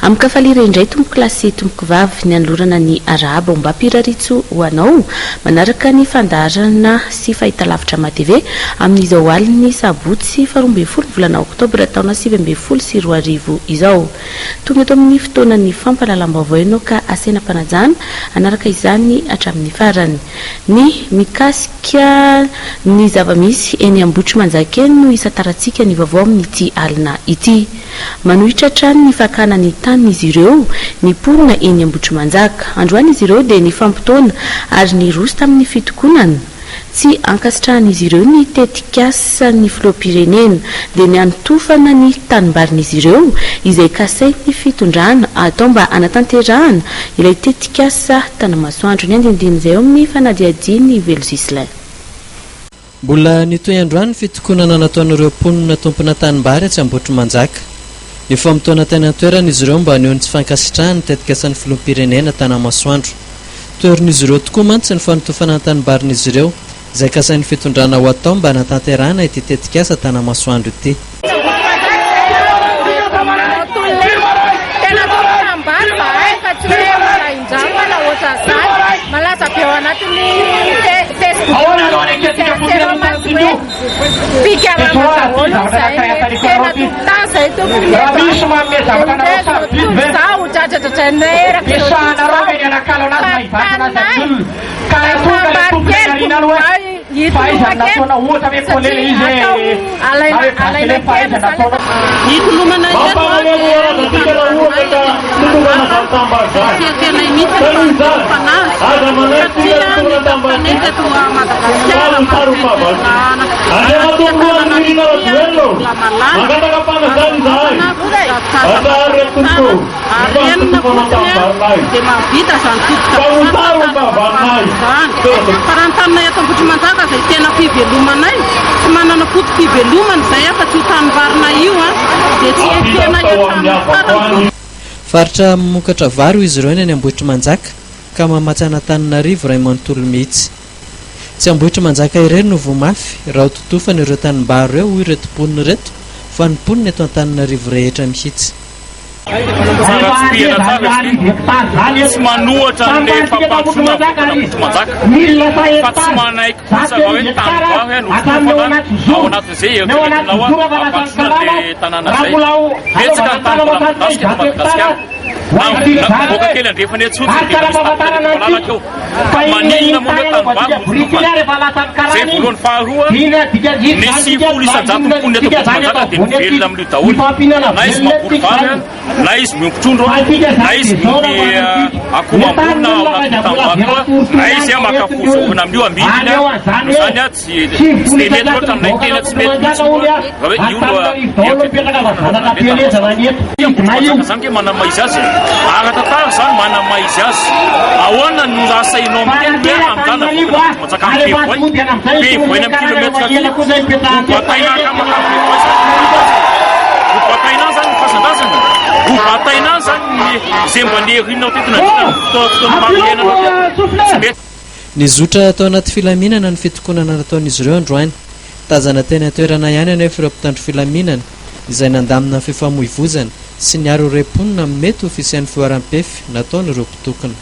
Amkafalira indray tompoko lasy tompoko vavy ny anolorana ny araba mba piraritso ho anao manaraka ny fandarana sy fahitalavitra ma-TV amin'izao aliny sabotsy 12 volana oktobra taona 2024 izao. Tonga eto amin'ny fotoanan'ny fampahalalam-baovao ianao ka asena mpanajana anaraka izany hatramin'ny farany. Ny mikasika ny zava-misy eny Ambotry Manjaka eny no isataratsika ny vaovao amin'ity alina ity. Manohitra trano ny fakana ny tanin'izy ireo ny porona eny Ambotry Manjaka. Androany izy ireo dia ny fampitona ary ny roso tamin'ny fitokonana. Tsy ankasitrahan'izy ireo ny tetikasa ny filoham-pirenena dia ny anotofana ny tanimbarin'izy ireo izay kasain'ny fitondrana atao mba anatanterahana ilay tetikasa Tanamasoandro. Ny andinindin'izay eo amin'ny fanadiadiany Velosislay. Mbola nitoy androany fitokonana nataon'ireo mponina tompona tanimbary atsy Ambotry Manjaka. Ny fampitona teny an-toerana izy ireo mba haneho tsy fankasitrahana tetikasan'ny filoham-pirenena Tanamasoandro. Toerin'izy ireo tokoa mantsy ny fanotofana ny tanibarin'izy ireo izay kasain'ny fitondrana ho atao mba hanatanterahana ity tetikasa Tanamasoandro ity. Parantana eto Ambotry Manjaka zay tena fivelomanay tsy manana foto fivelomana zay afa tsy tanivarina io dia tsy tena eto. Faritra mokatra vary izy ireo any Ambotry Manjaka ka mamatsana Tananarivo ray manontolo mihitsy. Tsy Ambotry Manjaka irery no vomafy raha totofana ireo tanimbary ireo hoy ireto mponina ireto fa ny mponina eto Antananarivo rehetra mihitsy. Tsy manohatra ny fampandrosoana Ambotry Manjaka fa tsy manaiky kosa raha hoe tanimbary notofana ao anatin'izay eritreretinao fampandrosoana le tanàna zay. Betsaka ny tanimbary midasika eto Madagasikara. Boka kely andrefany etsotsy dia misy tanimbalanakeo maninona moa hoe tanimbary notofana. Zay voalohany faharoa ny 10 isan-jato mponina eto Ambotry Manjaka dia mivelona amin'io daholo. Na izy mamboly vary na izy miompy trondro na izy miompy akoho ambonina ao anatin'ny tanimbary na izy makafozokona amin'io amidiny no zany tsy dia mety loatra aminay tena tsy mety mihitsy raha hoe io no zany ke manama izy azy ara-tantara zany manama izy azy ahoana no rasainao amin'ny hoe amdana Ambotry Manjaka amin'ny Bevoiny amin'ny kilometra aty bataina bataina zany fasan-drazana bataina zany zay mba nerinao tetina fotoana marohenana tsy mety. Nizotra atao anaty filaminana ny fitokonana nataon'izy ireo androany. Tazana teny an-toerana ihany anefa ireo mpitandro filaminana izay nandamina fifamoivoizana sy niaro ireo mponina mety ho fisian'ny fioaram-pefy nataon'ireo mpitokona.